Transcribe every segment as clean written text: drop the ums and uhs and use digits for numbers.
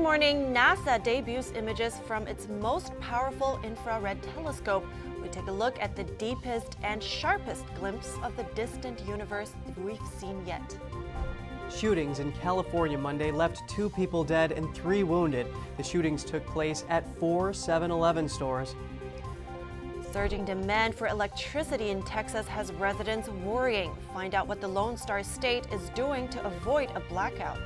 morning. NASA debuts images from its most powerful infrared telescope. We take a look at the deepest and sharpest glimpse of the distant universe we've seen yet. Shootings in California Monday left 2 people dead and 3 wounded. The shootings took place at 4 7-Eleven stores. Surging demand for electricity in Texas has residents worrying. Find out what the Lone Star State is doing to avoid a blackout.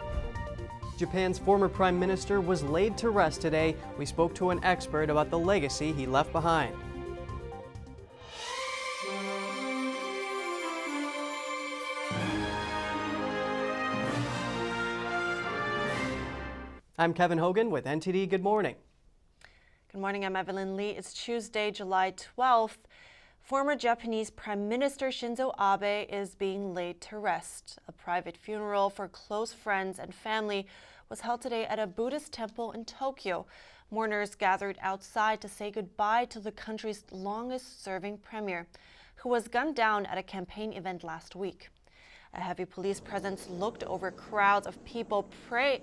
Japan's former prime minister was laid to rest today. We spoke to an expert about the legacy he left behind. I'm Kevin Hogan with NTD Good Morning. Good morning, I'm Evelyn Lee. It's Tuesday, July 12th. Former Japanese Prime Minister Shinzo Abe is being laid to rest. A private funeral for close friends and family was held today at a Buddhist temple in Tokyo. Mourners gathered outside to say goodbye to the country's longest-serving premier, who was gunned down at a campaign event last week. A heavy police presence looked over crowds of people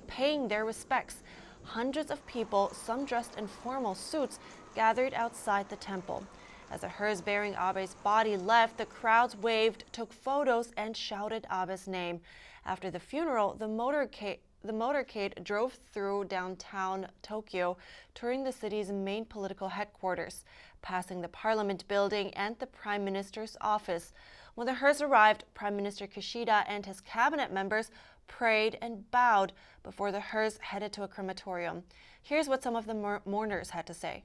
paying their respects. Hundreds of people, some dressed in formal suits, gathered outside the temple. As a hearse bearing Abe's body left, the crowds waved, took photos, and shouted Abe's name. After the funeral, the motorcade drove through downtown Tokyo, touring the city's main political headquarters, passing the Parliament building and the Prime Minister's office. When the hearse arrived, Prime Minister Kishida and his cabinet members prayed and bowed before the hearse headed to a crematorium. Here's what some of the mourners had to say.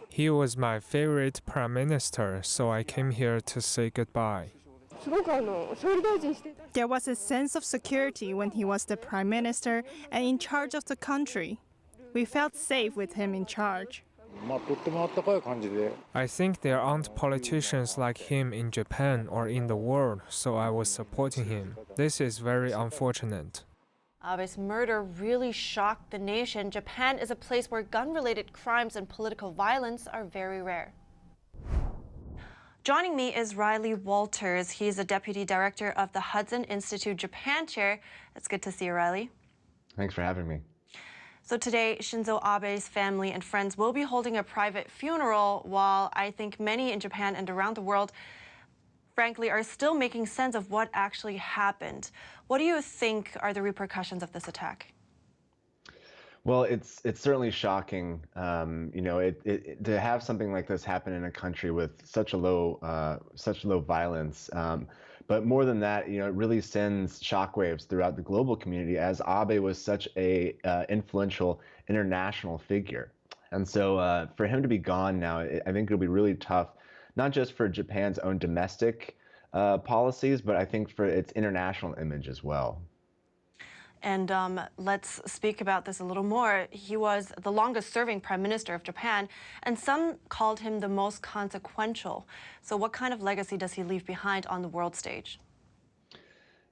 He was my favorite prime minister, so I came here to say goodbye. There was a sense of security when he was the prime minister and in charge of the country. We felt safe with him in charge. I think there aren't politicians like him in Japan or in the world, so I was supporting him. This is very unfortunate. Abe's murder really shocked the nation. Japan is a place where gun-related crimes and political violence are very rare. Joining me is Riley Walters. He's a deputy director of the Hudson Institute Japan Chair. It's good to see you, Riley. Thanks for having me. So today, Shinzo Abe's family and friends will be holding a private funeral, while I think many in Japan and around the world, frankly, are still making sense of what actually happened. What do you think are the repercussions of this attack? Well, it's certainly shocking, to have something like this happen in a country with such low violence. But more than that, it really sends shockwaves throughout the global community, as Abe was such a influential international figure. And so for him to be gone now, I think it'll be really tough, not just for Japan's own domestic policies, but I think for its international image as well. And let's speak about this a little more. He was the longest-serving prime minister of Japan, and some called him the most consequential. So what kind of legacy does he leave behind on the world stage?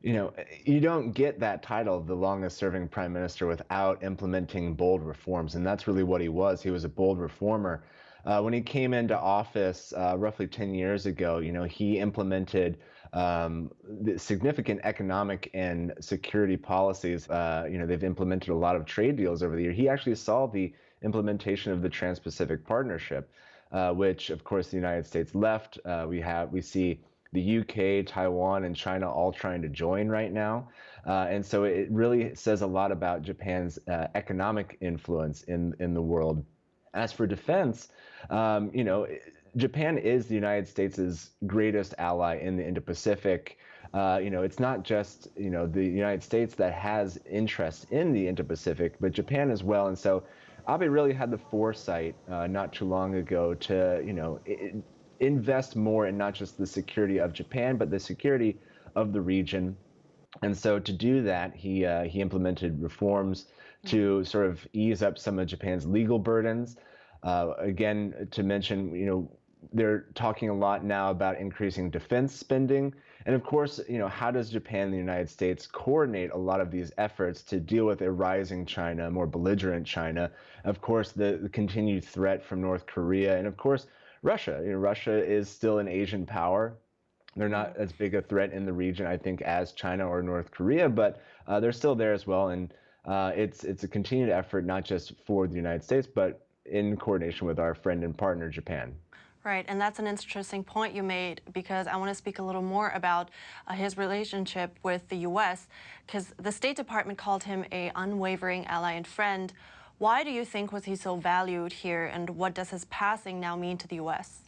You don't get that title, the longest-serving prime minister, without implementing bold reforms, and that's really what he was. He was a bold reformer. When he came into office roughly 10 years ago, he implemented the significant economic and security policies. They've implemented a lot of trade deals over the year. He actually saw the implementation of the Trans-Pacific Partnership, which, of course, the United States left. We see the UK, Taiwan, and China all trying to join right now. And so it really says a lot about Japan's economic influence in the world. As for defense, Japan is the United States' greatest ally in the Indo-Pacific. It's not just, the United States that has interest in the Indo-Pacific, but Japan as well. And so Abe really had the foresight not too long ago to, invest more in not just the security of Japan, but the security of the region. And so to do that, he implemented reforms to sort of ease up some of Japan's legal burdens. Again, to mention, they're talking a lot now about increasing defense spending. And of course, how does Japan and the United States coordinate a lot of these efforts to deal with a rising China, more belligerent China? Of course, the continued threat from North Korea, and of course, Russia. Russia is still an Asian power. They're not as big a threat in the region, I think, as China or North Korea, but they're still there as well. And it's a continued effort, not just for the United States, but in coordination with our friend and partner, Japan. Right, and that's an interesting point you made, because I want to speak a little more about his relationship with the U.S., because the State Department called him an unwavering ally and friend. Why do you think was he so valued here, and what does his passing now mean to the U.S.?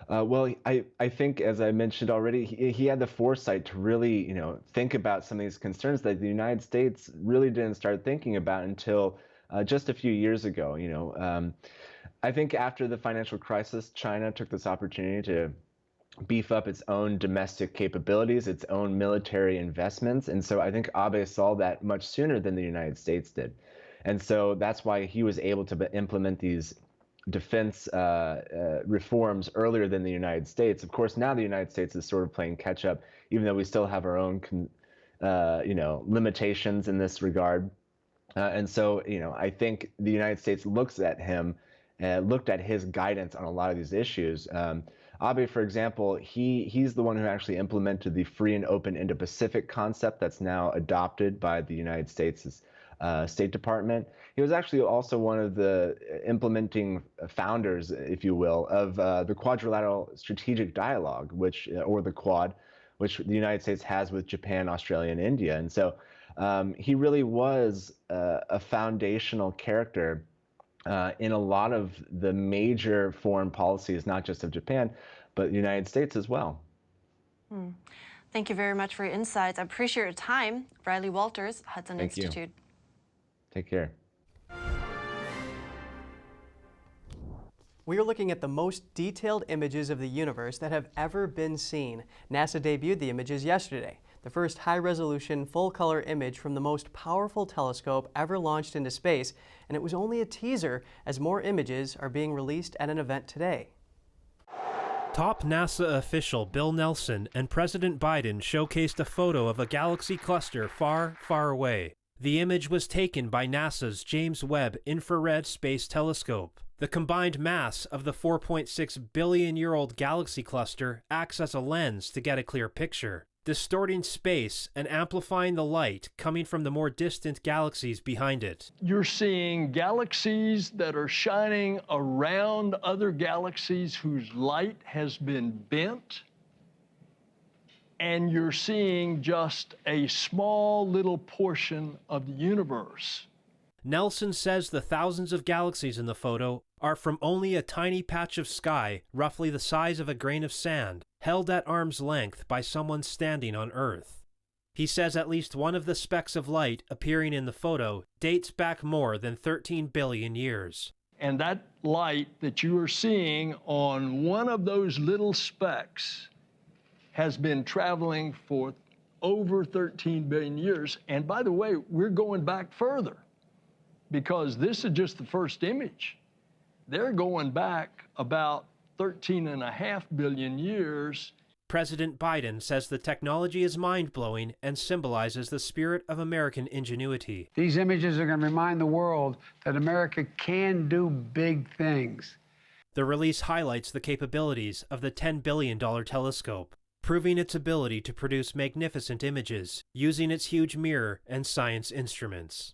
Well, I think, as I mentioned already, he had the foresight to really, think about some of these concerns that the United States really didn't start thinking about until just a few years ago. I think after the financial crisis, China took this opportunity to beef up its own domestic capabilities, its own military investments. And so I think Abe saw that much sooner than the United States did. And so that's why he was able to implement these defense reforms earlier than the United States. Of course, now the United States is sort of playing catch up, even though we still have our own, limitations in this regard. And so, I think the United States looks at him, looked at his guidance on a lot of these issues. Abe, for example, he's the one who actually implemented the free and open Indo-Pacific concept that's now adopted by the United States' State Department. He was actually also one of the implementing founders, if you will, of the Quadrilateral Strategic Dialogue, or the Quad, which the United States has with Japan, Australia, and India. And so he really was a foundational character in a lot of the major foreign policies, not just of Japan, but the United States as well. Thank you very much for your insights. I appreciate your time. Riley Walters, Hudson Thank you. Institute. Take care. We are looking at the most detailed images of the universe that have ever been seen. NASA debuted the images yesterday, the first high-resolution, full-color image from the most powerful telescope ever launched into space, and it was only a teaser as more images are being released at an event today. Top NASA official Bill Nelson and President Biden showcased a photo of a galaxy cluster far, far away. The image was taken by NASA's James Webb Infrared Space Telescope. The combined mass of the 4.6 billion-year-old galaxy cluster acts as a lens to get a clear picture, distorting space and amplifying the light coming from the more distant galaxies behind it. You're seeing galaxies that are shining around other galaxies whose light has been bent, and you're seeing just a small little portion of the universe. Nelson says the thousands of galaxies in the photo are from only a tiny patch of sky, roughly the size of a grain of sand, held at arm's length by someone standing on Earth. He says at least one of the specks of light appearing in the photo dates back more than 13 billion years. And that light that you are seeing on one of those little specks has been traveling for over 13 billion years. And by the way, we're going back further, because this is just the first image. They're going back about 13.5 billion years. President Biden says the technology is mind-blowing and symbolizes the spirit of American ingenuity. These images are going to remind the world that America can do big things. The release highlights the capabilities of the $10 billion telescope, proving its ability to produce magnificent images using its huge mirror and science instruments.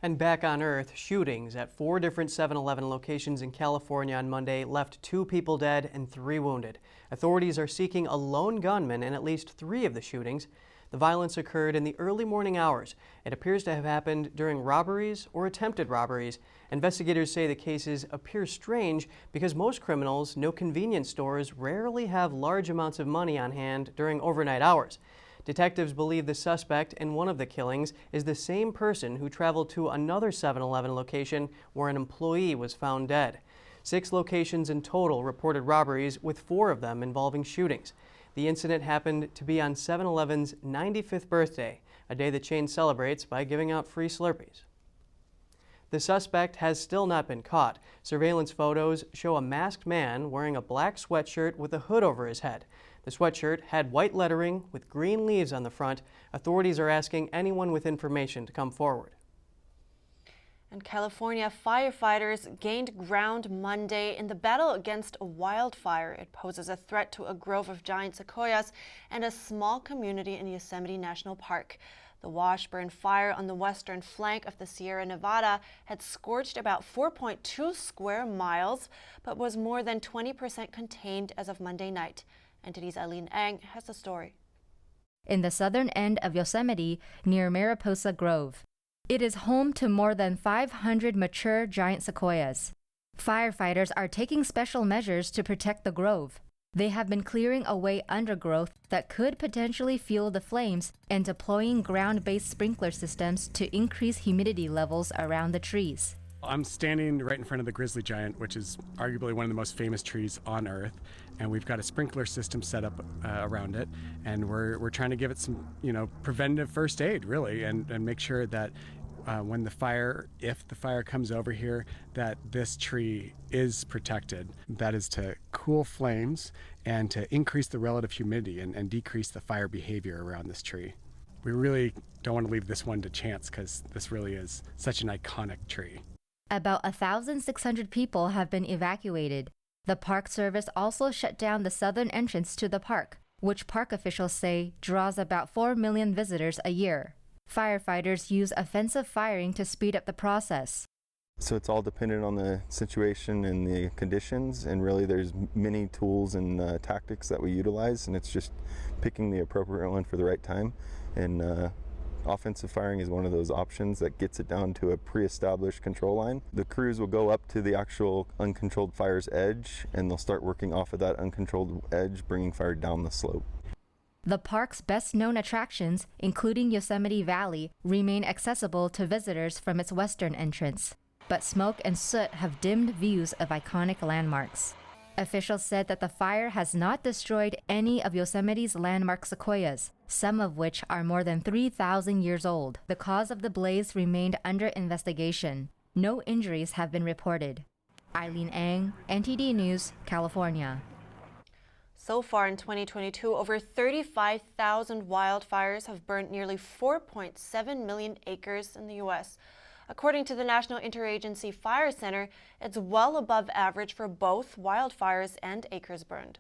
And back on Earth, shootings at 4 different 7-Eleven locations in California on Monday left 2 people dead and 3 wounded. Authorities are seeking a lone gunman in at least 3 of the shootings. The violence occurred in the early morning hours. It appears to have happened during robberies or attempted robberies. Investigators say the cases appear strange because most criminals know convenience stores rarely have large amounts of money on hand during overnight hours. Detectives believe the suspect in one of the killings is the same person who traveled to another 7-Eleven location where an employee was found dead. 6 locations in total reported robberies, with 4 of them involving shootings. The incident happened to be on 7-Eleven's 95th birthday, a day the chain celebrates by giving out free Slurpees. The suspect has still not been caught. Surveillance photos show a masked man wearing a black sweatshirt with a hood over his head. The sweatshirt had white lettering with green leaves on the front. Authorities are asking anyone with information to come forward. And California firefighters gained ground Monday in the battle against a wildfire. It poses a threat to a grove of giant sequoias and a small community in Yosemite National Park. The Washburn fire on the western flank of the Sierra Nevada had scorched about 4.2 square miles, but was more than 20% contained as of Monday night. NTD's Eileen Ang has the story. In the southern end of Yosemite, near Mariposa Grove. It is home to more than 500 mature giant sequoias. Firefighters are taking special measures to protect the grove. They have been clearing away undergrowth that could potentially fuel the flames and deploying ground-based sprinkler systems to increase humidity levels around the trees. I'm standing right in front of the grizzly giant, which is arguably one of the most famous trees on Earth, and we've got a sprinkler system set up around it, and we're trying to give it some, preventative first aid, really, and make sure that if the fire comes over here, that this tree is protected. That is to cool flames and to increase the relative humidity and decrease the fire behavior around this tree. We really don't want to leave this one to chance because this really is such an iconic tree. About 1,600 people have been evacuated. The Park Service also shut down the southern entrance to the park, which park officials say draws about 4 million visitors a year. Firefighters use offensive firing to speed up the process. So it's all dependent on the situation and the conditions, and really there's many tools and tactics that we utilize, and it's just picking the appropriate one for the right time. And offensive firing is one of those options that gets it down to a pre-established control line. The crews will go up to the actual uncontrolled fire's edge, and they'll start working off of that uncontrolled edge, bringing fire down the slope. The park's best-known attractions, including Yosemite Valley, remain accessible to visitors from its western entrance. But smoke and soot have dimmed views of iconic landmarks. Officials said that the fire has not destroyed any of Yosemite's landmark sequoias, some of which are more than 3,000 years old. The cause of the blaze remained under investigation. No injuries have been reported. Eileen Ang, NTD News, California. So far in 2022, over 35,000 wildfires have burned nearly 4.7 million acres in the U.S. According to the National Interagency Fire Center, it's well above average for both wildfires and acres burned.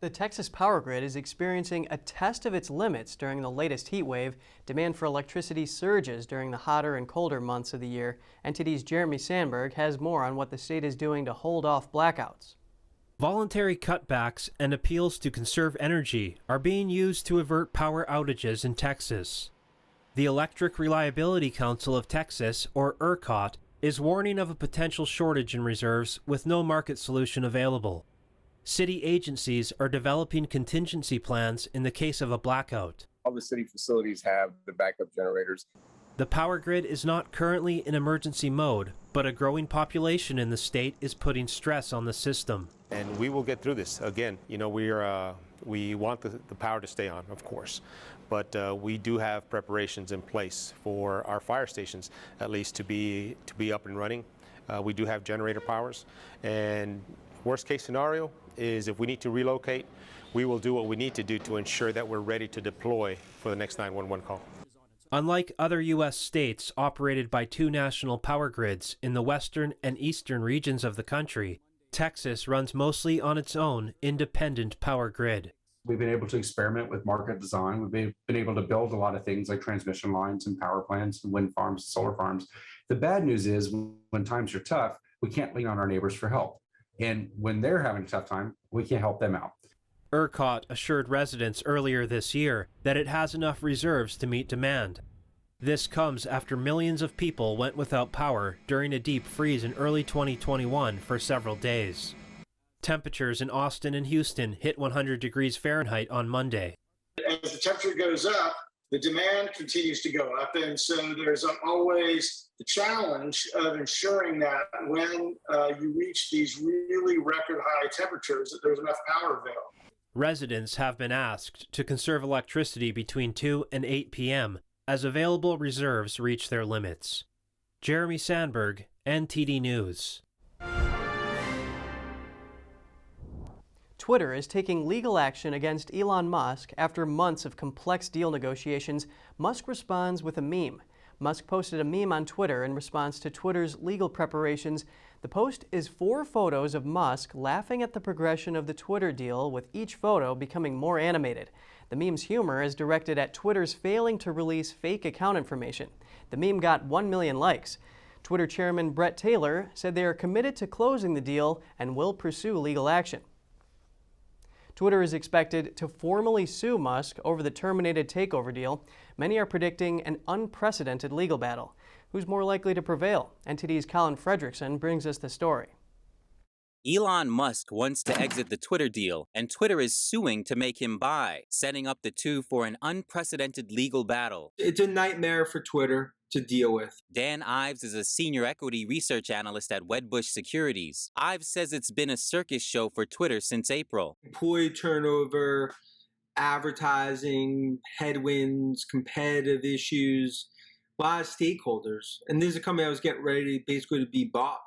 The Texas power grid is experiencing a test of its limits during the latest heat wave. Demand for electricity surges during the hotter and colder months of the year. NTD's Jeremy Sandberg has more on what the state is doing to hold off blackouts. Voluntary cutbacks and appeals to conserve energy are being used to avert power outages in Texas. The Electric Reliability Council of Texas, or ERCOT, is warning of a potential shortage in reserves with no market solution available. City agencies are developing contingency plans in the case of a blackout. All the city facilities have the backup generators. The power grid is not currently in emergency mode, but a growing population in the state is putting stress on the system. And we will get through this. Again, we want the power to stay on, of course, but we do have preparations in place for our fire stations, at least to be up and running. We do have generator powers, and worst case scenario is if we need to relocate, we will do what we need to do to ensure that we're ready to deploy for the next 911 call. Unlike other U.S. states operated by two national power grids in the western and eastern regions of the country, Texas runs mostly on its own independent power grid. We've been able to experiment with market design. We've been able to build a lot of things like transmission lines and power plants and wind farms, solar farms. The bad news is when times are tough, we can't lean on our neighbors for help. And when they're having a tough time, we can't help them out. ERCOT assured residents earlier this year that it has enough reserves to meet demand. This comes after millions of people went without power during a deep freeze in early 2021 for several days. Temperatures in Austin and Houston hit 100 degrees Fahrenheit on Monday. As the temperature goes up, the demand continues to go up, and so there's always the challenge of ensuring that when you reach these really record high temperatures, that there's enough power available. Residents have been asked to conserve electricity between 2 and 8 p.m. as available reserves reach their limits. Jeremy Sandberg, NTD News. Twitter is taking legal action against Elon Musk after months of complex deal negotiations. Musk responds with a meme. Musk posted a meme on Twitter in response to Twitter's legal preparations. The post is 4 photos of Musk laughing at the progression of the Twitter deal, with each photo becoming more animated. The meme's humor is directed at Twitter's failing to release fake account information. The meme got 1 million likes. Twitter chairman Brett Taylor said they are committed to closing the deal and will pursue legal action. Twitter is expected to formally sue Musk over the terminated takeover deal. Many are predicting an unprecedented legal battle. Who's more likely to prevail? NTD's Colin Fredrickson brings us the story. Elon Musk wants to exit the Twitter deal, and Twitter is suing to make him buy, setting up the two for an unprecedented legal battle. It's a nightmare for Twitter to deal with. Dan Ives is a senior equity research analyst at Wedbush Securities. Ives says it's been a circus show for Twitter since April. Employee turnover, advertising, headwinds, competitive issues, a lot of stakeholders. And this is a company that was getting ready basically to be bought.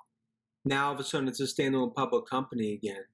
Now all of a sudden it's a standalone public company again.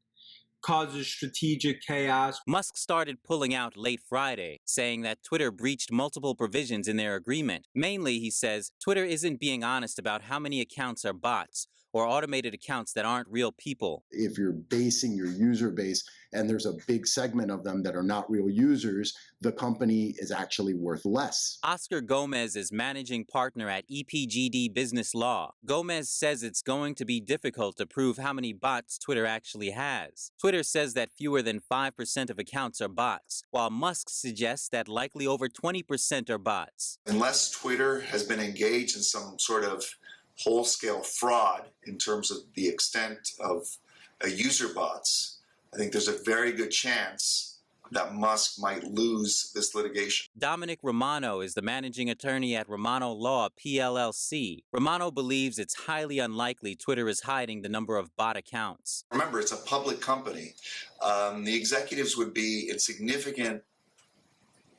Causes strategic chaos. Musk started pulling out late Friday, saying that Twitter breached multiple provisions in their agreement. Mainly, he says, Twitter isn't being honest about how many accounts are bots or automated accounts that aren't real people. If you're basing your user base and there's a big segment of them that are not real users, the company is actually worth less. Oscar Gomez is managing partner at EPGD Business Law. Gomez says it's going to be difficult to prove how many bots Twitter actually has. Twitter says that fewer than 5% of accounts are bots, while Musk suggests that likely over 20% are bots. Unless Twitter has been engaged in some sort of whole-scale fraud in terms of the extent of user bots, I think there's a very good chance that Musk might lose this litigation. Dominic Romano is the managing attorney at Romano Law, PLLC. Romano believes it's highly unlikely Twitter is hiding the number of bot accounts. Remember, it's a public company. The executives would be in significant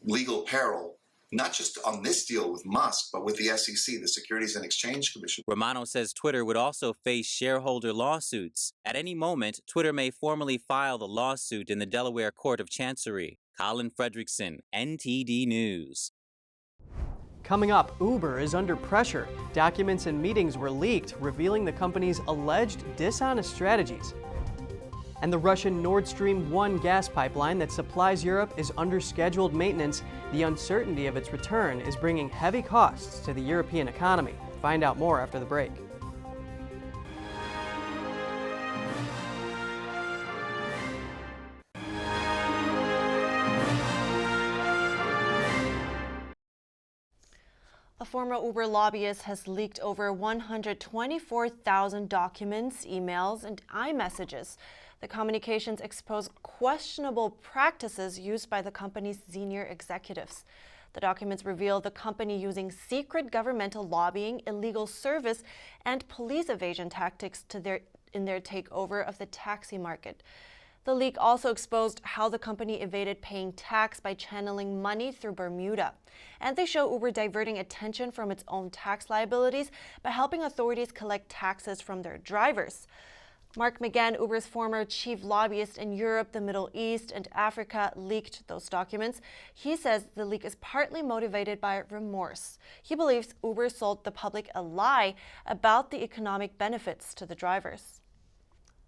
legal peril, not just on this deal with Musk, but with the SEC, the Securities and Exchange Commission. Romano says Twitter would also face shareholder lawsuits. At any moment, Twitter may formally file the lawsuit in the Delaware Court of Chancery. Colin Fredrickson, NTD News. Coming up, Uber is under pressure. Documents and meetings were leaked, revealing the company's alleged dishonest strategies. And the Russian Nord Stream 1 gas pipeline that supplies Europe is under scheduled maintenance. The uncertainty of its return is bringing heavy costs to the European economy. Find out more after the break. A former Uber lobbyist has leaked over 124,000 documents, emails, and iMessages. The communications expose questionable practices used by the company's senior executives. The documents reveal the company using secret governmental lobbying, illegal service, and police evasion tactics in their takeover of the taxi market. The leak also exposed how the company evaded paying tax by channeling money through Bermuda. And they show Uber diverting attention from its own tax liabilities by helping authorities collect taxes from their drivers. Mark McGann, Uber's former chief lobbyist in Europe, the Middle East, and Africa, leaked those documents. He says the leak is partly motivated by remorse. He believes Uber sold the public a lie about the economic benefits to the drivers.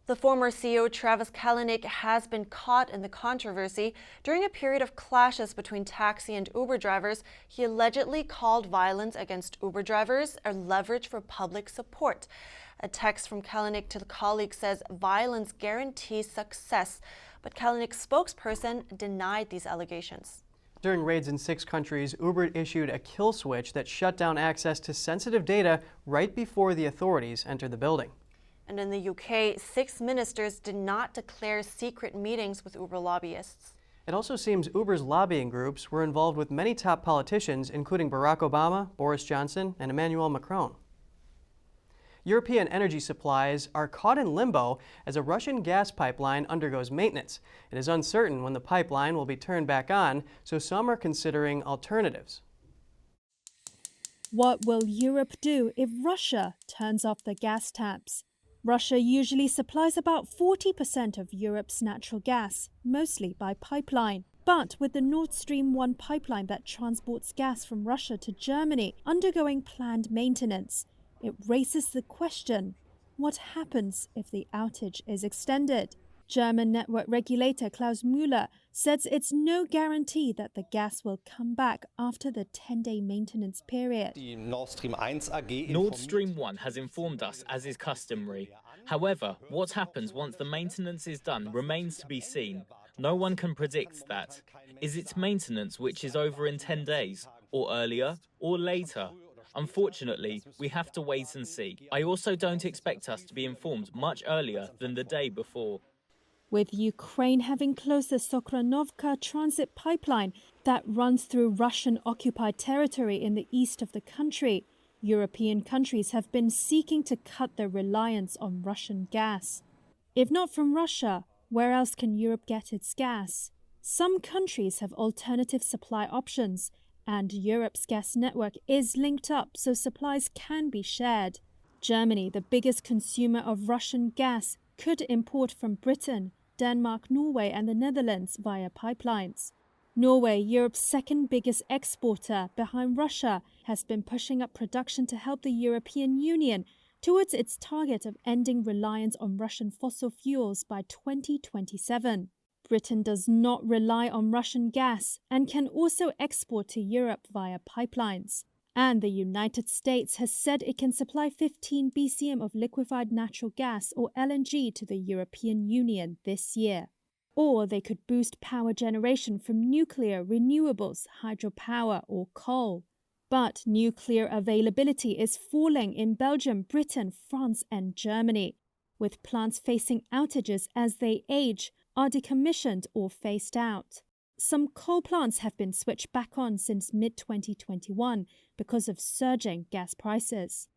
The former CEO Travis Kalanick has been caught in the controversy. During a period of clashes between taxi and Uber drivers, he allegedly called violence against Uber drivers a leverage for public support. A text from Kalanick to the colleague says violence guarantees success, but Kalanick's spokesperson denied these allegations. During raids in 6 countries, Uber issued a kill switch that shut down access to sensitive data right before the authorities entered the building. And in the UK, 6 ministers did not declare secret meetings with Uber lobbyists. It also seems Uber's lobbying groups were involved with many top politicians, including Barack Obama, Boris Johnson, and Emmanuel Macron. European energy supplies are caught in limbo as a Russian gas pipeline undergoes maintenance. It is uncertain when the pipeline will be turned back on, so some are considering alternatives. What will Europe do if Russia turns off the gas taps? Russia usually supplies about 40% of Europe's natural gas, mostly by pipeline. But with the Nord Stream 1 pipeline that transports gas from Russia to Germany undergoing planned maintenance, it raises the question, what happens if the outage is extended. German network regulator Klaus Müller says it's no guarantee that the gas will come back after the 10-day maintenance period. Nord Stream 1 has informed us, as is customary. However, what happens once the maintenance is done remains to be seen. No one can predict that. Is it maintenance which is over in 10 days, or earlier, or later? Unfortunately, we have to wait and see. I also don't expect us to be informed much earlier than the day before. With Ukraine having closed the Sokhranovka transit pipeline that runs through Russian-occupied territory in the east of the country, European countries have been seeking to cut their reliance on Russian gas. If not from Russia, where else can Europe get its gas? Some countries have alternative supply options, and Europe's gas network is linked up so supplies can be shared. Germany, the biggest consumer of Russian gas, could import from Britain, Denmark, Norway and the Netherlands via pipelines. Norway, Europe's second biggest exporter behind Russia, has been pushing up production to help the European Union towards its target of ending reliance on Russian fossil fuels by 2027. Britain does not rely on Russian gas and can also export to Europe via pipelines. And the United States has said it can supply 15 BCM of liquefied natural gas or LNG to the European Union this year. Or they could boost power generation from nuclear, renewables, hydropower or coal. But nuclear availability is falling in Belgium, Britain, France and Germany, with plants facing outages as they age, are decommissioned or phased out. Some coal plants have been switched back on since mid-2021 because of surging gas prices.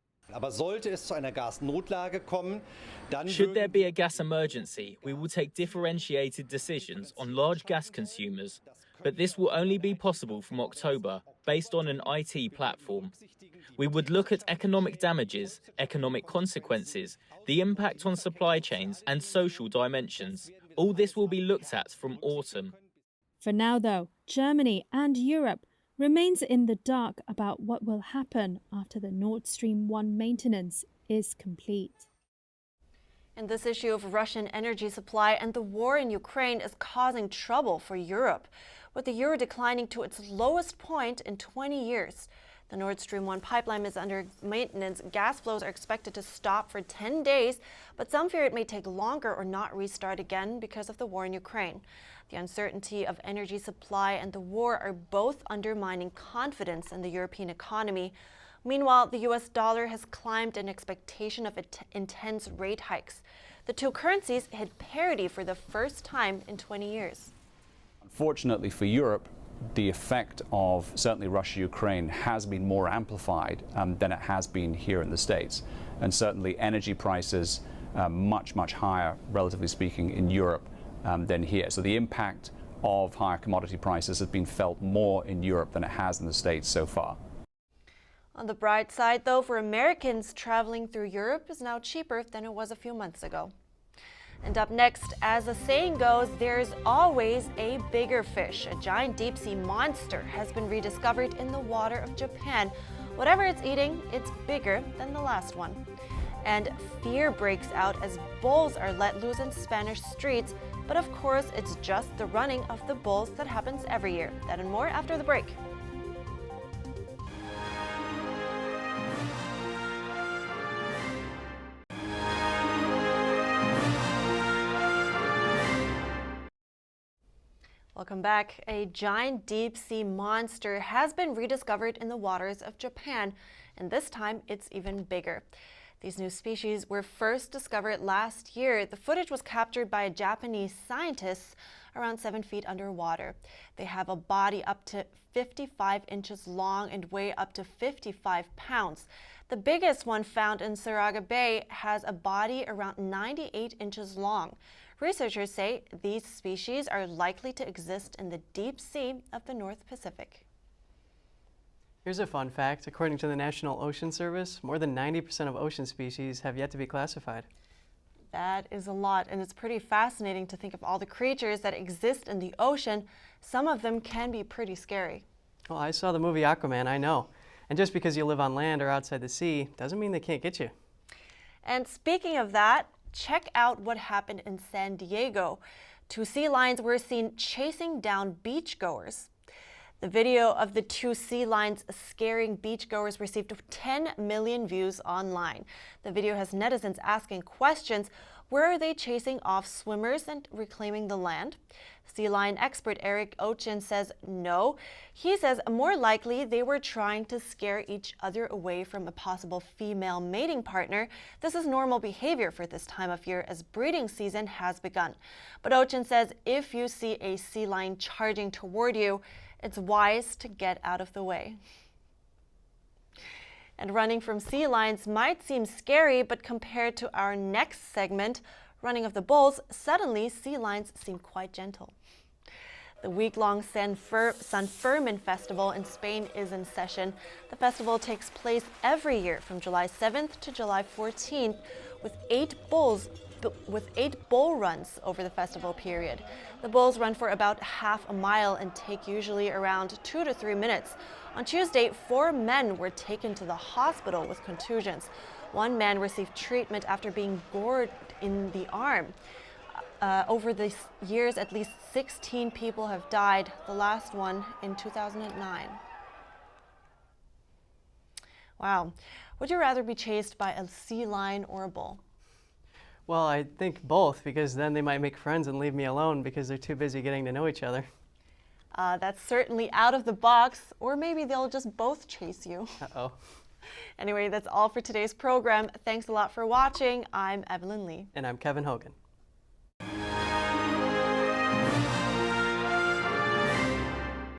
Should there be a gas emergency, we will take differentiated decisions on large gas consumers, but this will only be possible from October, based on an IT platform. We would look at economic damages, economic consequences, the impact on supply chains and social dimensions. All this will be looked at from autumn. For now, though, Germany and Europe remains in the dark about what will happen after the Nord Stream 1 maintenance is complete. And this issue of Russian energy supply and the war in Ukraine is causing trouble for Europe, with the euro declining to its lowest point in 20 years. The Nord Stream 1 pipeline is under maintenance. Gas flows are expected to stop for 10 days, but some fear it may take longer or not restart again because of the war in Ukraine. The uncertainty of energy supply and the war are both undermining confidence in the European economy. Meanwhile, the US dollar has climbed in expectation of intense rate hikes. The two currencies hit parity for the first time in 20 years. Unfortunately for Europe, the effect of certainly Russia-Ukraine has been more amplified than it has been here in the States. And certainly energy prices much higher, relatively speaking, in Europe than here. So the impact of higher commodity prices has been felt more in Europe than it has in the States so far. On the bright side, though, for Americans, traveling through Europe is now cheaper than it was a few months ago. And up next, as the saying goes, there's always a bigger fish. A giant deep-sea monster has been rediscovered in the water of Japan. Whatever it's eating, it's bigger than the last one. And fear breaks out as bulls are let loose in Spanish streets. But of course, it's just the running of the bulls that happens every year. That and more after the break. Welcome back. A giant deep-sea monster has been rediscovered in the waters of Japan, and this time it's even bigger. These new species were first discovered last year. The footage was captured by Japanese scientists around 7 feet underwater. They have a body up to 55 inches long and weigh up to 55 pounds. The biggest one found in Suraga Bay has a body around 98 inches long. Researchers say these species are likely to exist in the deep sea of the North Pacific. Here's a fun fact. According to the National Ocean Service, more than 90% of ocean species have yet to be classified. That is a lot, and it's pretty fascinating to think of all the creatures that exist in the ocean. Some of them can be pretty scary. Well, I saw the movie Aquaman, I know. And just because you live on land or outside the sea doesn't mean they can't get you. And speaking of that, check out what happened in San Diego. 2 sea lions were seen chasing down beachgoers. The video of the 2 sea lions scaring beachgoers received 10 million views online. The video has netizens asking questions. Where are they chasing off swimmers and reclaiming the land? Sea lion expert Eric Ochin says no. He says more likely they were trying to scare each other away from a possible female mating partner. This is normal behavior for this time of year as breeding season has begun. But Ochin says if you see a sea lion charging toward you, it's wise to get out of the way. And running from sea lions might seem scary, but compared to our next segment, running of the bulls, suddenly sea lions seem quite gentle. The week-long San Fermin Festival in Spain is in session. The festival takes place every year from July 7th to July 14th with 8 bull runs over the festival period. The bulls run for about half a mile and take usually around 2 to 3 minutes. On Tuesday, 4 men were taken to the hospital with contusions. 1 man received treatment after being gored in the arm. Over the years, at least 16 people have died, the last one in 2009. Wow. Would you rather be chased by a sea lion or a bull? Well, I think both, because then they might make friends and leave me alone because they're too busy getting to know each other. That's certainly out of the box, or maybe they'll just both chase you. Uh-oh. Anyway, that's all for today's program. Thanks a lot for watching. I'm Evelyn Lee. And I'm Kevin Hogan.